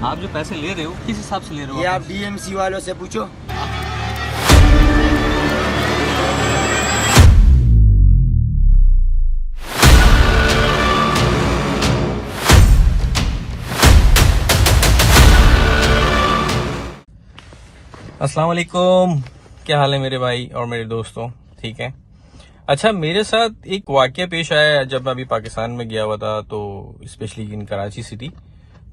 आप जो पैसे ले रहे हो किस हिसाब से ले रहे हो? ये आप डीएमसी वालों से पूछो। अस्सलाम वालेकुम, क्या हाल है मेरे भाई और मेरे दोस्तों? ठीक है। अच्छा, मेरे साथ एक वाकया पेश आया जब मैं अभी पाकिस्तान में गया हुआ था, तो स्पेशली इन कराची सिटी।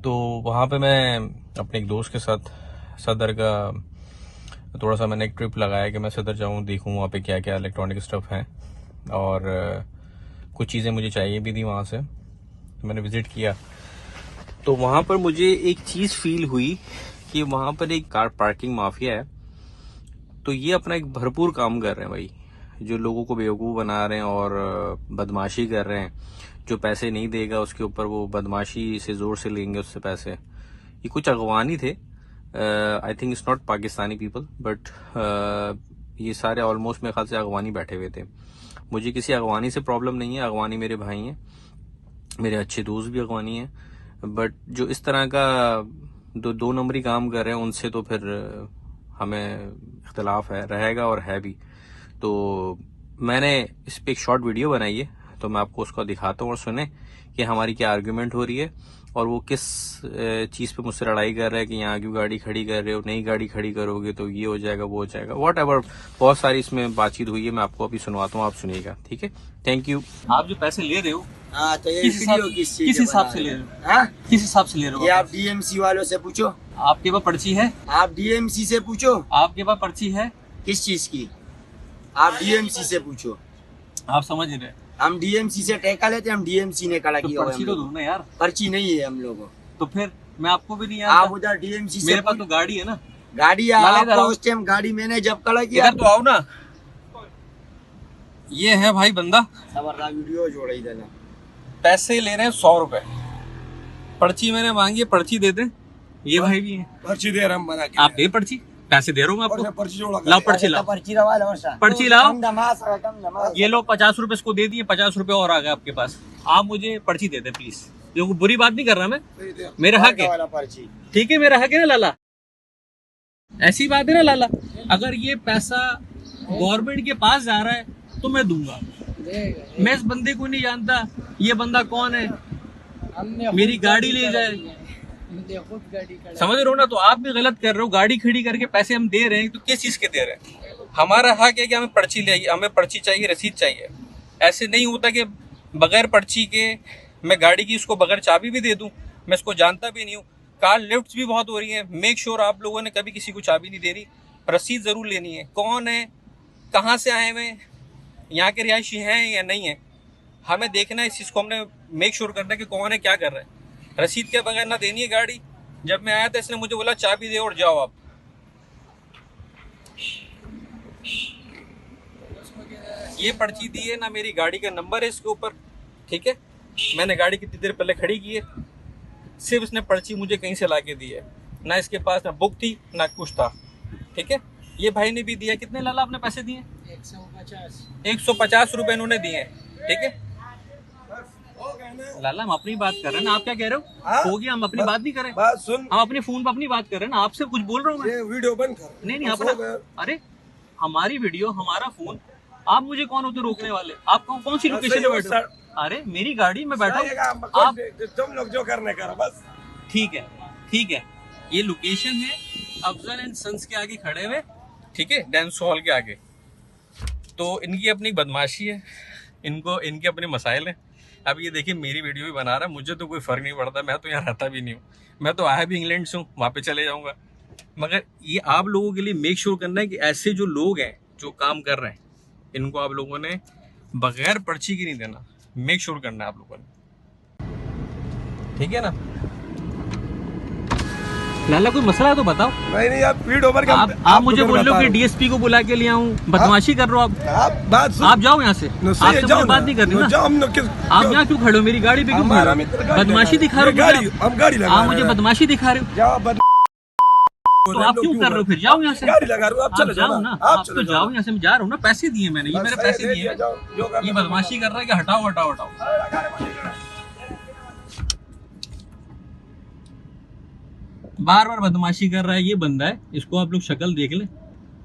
तो वहाँ पे मैं अपने एक दोस्त के साथ सदर का थोड़ा सा मैंने एक ट्रिप लगाया कि मैं सदर जाऊँ, देखूँ वहाँ पे क्या क्या इलेक्ट्रॉनिक स्टफ है और कुछ चीज़ें मुझे चाहिए भी थी वहाँ से। तो मैंने विजिट किया तो वहाँ पर मुझे एक चीज़ फील हुई कि वहाँ पर एक कार पार्किंग माफिया है। तो ये अपना एक भरपूर काम कर रहे हैं भाई, जो लोगों को बेवकूफ़ बना रहे हैं और बदमाशी कर रहे हैं। जो पैसे नहीं देगा उसके ऊपर वो बदमाशी से जोर से लेंगे उससे पैसे। ये कुछ अगवानी थे, I think it's not Pakistani people, but ये सारे ऑलमोस्ट मेरे ख्याल से अगवानी बैठे हुए थे। मुझे किसी अगवानी से प्रॉब्लम नहीं है, अगवानी मेरे भाई हैं, मेरे अच्छे दोस्त भी अगवानी हैं। बट जो इस तरह का दो नंबरी काम कर रहे हैं उनसे तो फिर हमें इख्तलाफ है, रहेगा और है भी। तो मैंने इस पे एक शॉर्ट वीडियो बनाई है, तो मैं आपको उसको दिखाता हूँ और सुने कि हमारी क्या आर्गुमेंट हो रही है और वो किस चीज़ पे मुझसे लड़ाई कर रहा है कि यहाँ क्यों गाड़ी खड़ी कर रहे हो, नई गाड़ी खड़ी करोगे तो ये हो जाएगा वो हो जाएगा, वॉट एवर। बहुत सारी इसमें बातचीत हुई है, मैं आपको अभी सुनवाता हूँ, आप सुनिएगा, ठीक है? Thank you. आप जो पैसे ले रहे हो हाँ, तो ये किस वीडियो किस चीज़ किस से हिसाब बना से रहे ले हो? रहे हो? हाँ? किस हिसाब से ले रहे हो? ये आप डीएमसी वालों से पूछो। आपके पास पर्ची है? आप डीएमसी से पूछो। आपके पास पर्ची है? किस चीज की? आप डीएमसी से पूछो। आप समझ रहे हैं? हम डीएमसी से टैका लेते, हम डीएमसी ने कड़ा तो किया हुआ है पर्ची हम तो लोगों दो को। ना यार। पर्ची नहीं है हम लोगों को। तो फिर मैं आपको भी नहीं आप आता। उधर डीएमसी से मेरे पास तो गाड़ी है ना। गाड़ी लाला इधर आपको आओ। उस टाइम गाड़ी मैंने जब कड़ा किया। इधर तो आओ ना। ये है भाई बंदा, खबरदार वीडियो जोड़े इधर ना। पैसे ले रहे हैं 100 रुपए। पर्ची मैंने मांगी है, पर्ची दे दे। ये भाई भी है। पर्ची दे रहा हम बना के। आप दे पर्ची, पैसे दे रहा हूँ मैं आपको। पर्ची जोड़ा लाओ पर्ची लाओ, पर्ची रवा लो सा। पर्ची लाओ। कम नमाज। ये लो 50 रुपए इसको दे दिए, 50 रुपए और आ गए आपके पास। आप मुझे पर्ची दे दे प्लीज। जो बुरी बात नहीं कर रहा मैं, मेरा हक है, वाला पर्ची। ठीक है? मेरा हक है ना लाला, ऐसी बात है ना लाला। अगर ये पैसा गवर्नमेंट के पास जा रहा है तो मैं दूंगा। मैं इस बंदे को नहीं जानता, ये बंदा कौन है, मेरी गाड़ी ले जाए, समझ रहे हो ना? तो आप भी गलत कर रहे हो। गाड़ी खड़ी करके पैसे हम दे रहे हैं तो किस चीज के दे रहे हैं? हमारा हक है कि हमें पर्ची चाहिए, हमें पर्ची चाहिए, रसीद चाहिए। ऐसे नहीं होता कि बगैर पर्ची के मैं गाड़ी की उसको बगैर चाबी भी दे दूं। मैं इसको जानता भी नहीं हूँ। कार लिफ्ट्स भी बहुत हो रही हैं। मेक श्योर आप लोगों ने कभी किसी को चाबी नहीं देनी, रसीद ज़रूर लेनी है। कौन है, कहाँ से आए हुए, यहाँ के रिहायशी हैं या नहीं है, हमें देखना है। इस चीज़ को हमने मेक श्योर करना है कि कौन है, क्या कर रहा है। रसीद के बगैर ना देनी है गाड़ी। जब मैं आया था इसने मुझे बोला चाबी दे और जाओ आप। ये पर्ची दी है ना, मेरी गाड़ी का नंबर है इसके ऊपर, ठीक है? मैंने गाड़ी कितनी देर पहले खड़ी की है, सिर्फ इसने पर्ची मुझे कहीं से ला के दी है। ना इसके पास ना बुक थी ना कुछ था, ठीक है? ये भाई ने भी दिया। कितने लाला आपने पैसे दिए? 150 रुपए इन्होंने दिए, ठीक है? लाला हम अपनी बात कर रहे हैं ना, आप क्या कह रहे हो? हो गया, हम अपनी बात नहीं करें। बात सुन, हम अपने फोन पे अपनी बात कर रहे हैं ना, आपसे कुछ बोल रहा हूँ मैं। ये वीडियो बंद कर। नहीं अपना, अरे हमारी वीडियो, हमारा फोन, आप मुझे कौन होते रोकने वाले? आप कौन सी लोकेशन पे बैठे हो? अरे मेरी गाड़ी में बैठा हूँ, आप तुम लोग जो करने करो बस। ठीक है, ठीक है। ये लोकेशन है अफजल एंड सन्स के आगे खड़े हुए, ठीक है, डांस हॉल के आगे। तो इनकी अपनी बदमाशी है, इनके अपने मसाइल हैं। अब ये देखिए मेरी वीडियो भी बना रहा है, मुझे तो कोई फ़र्क नहीं पड़ता, मैं तो यहाँ रहता भी नहीं हूँ। मैं तो आया भी इंग्लैंड से हूँ, वहाँ पे चले जाऊँगा। मगर ये आप लोगों के लिए मेक श्योर करना है कि ऐसे जो लोग हैं जो काम कर रहे हैं, इनको आप लोगों ने बगैर पर्ची की नहीं देना। मेक श्योर करना है आप लोगों ने, ठीक है ना? लाला कोई मसला है तो बताओ। नहीं आप वीडियो पर आप मुझे बोल रहे हो कि डीएसपी को बुला के ले आऊं, बदमाशी कर रहे हो आप बात सुन। आप जाओ यहाँ से, आपसे मुझे बात नहीं करनी ना। आप यहाँ क्यों खड़े हो? मेरी गाड़ी पे क्यों खड़े हो? बदमाशी दिखा रहे हो? हम गाड़ी लगा, आप मुझे बदमाशी दिखा रहे हो, तो आप क्यों कर रहे हो? फिर जाओ यहाँ से, गाड़ी लगा रहे हो, आप चले जाओ ना। आप तो जाओ यहाँ से, मैं जा रहा हूँ ना, पैसे दिए मैंने, ये मेरे पैसे दिए। ये बदमाशी कर रहा है कि हटाओ हटाओ हटाओ। बार बार बदमाशी कर रहा है ये बंदा है, इसको आप लोग शक्ल देख ले,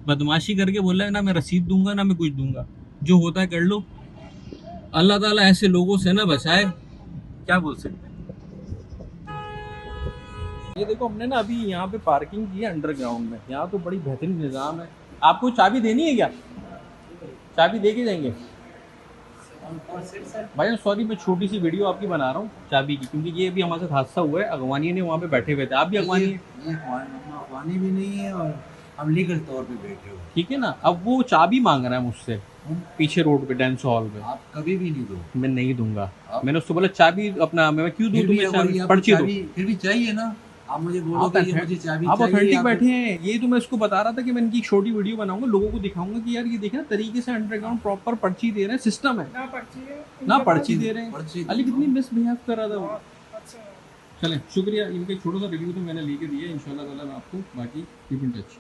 बदमाशी करके बोल रहा है ना मैं रसीद दूंगा ना मैं कुछ दूंगा, जो होता है कर लो। अल्लाह ताला ऐसे लोगों से ना बचाए, क्या बोल सकते हैं। ये देखो हमने ना अभी यहाँ पे पार्किंग की है अंडरग्राउंड में, यहाँ तो बड़ी बेहतरीन निज़ाम है। आपको चाबी देनी है क्या? चाबी दे के जाएंगे भाई? सॉरी मैं छोटी सी वीडियो आपकी बना रहा हूँ चाबी की, क्योंकि ये भी हमारे साथ हादसा हुआ है, अगवानी ने वहाँ पे बैठे हुए थे, आप भी अगवानी ये अफवानी भी नहीं है और हम लीगल तौर पे बैठे हो। ठीक है ना। अब वो चाबी मांग रहा है मुझसे पीछे रोड पे डांस हॉल पे, आप कभी भी नहीं दो। मैं नहीं दूंगा। मैंने उसको बोला चाबी अपना, मैं क्यों दूं फिर भी तुम्हें अगर चाबी, ये आपको पर्ची दो। चाबी फिर भी चाहिए ना, आप मुझे बोलो कि ये मुझे चाबी आप चाहिए। ऑथेंटिक आप बैठे हैं, ये तो मैं इसको बता रहा था कि मैं इनकी एक छोटी वीडियो बनाऊंगा, लोगों को दिखाऊंगा कि यार ये देखे ना तरीके से अंडरग्राउंड प्रॉपर पर्ची दे रहे हैं, सिस्टम है ना, पर्ची दे रहे हैं। अली कितनी मिसबिहेव कर रहा था वो। चलें शुक्रिया, इनके छोटा सा रिव्यू तो मैंने लेके दिया, इंशाल्लाह ताला मैं आपको बाकी कीप इन टच।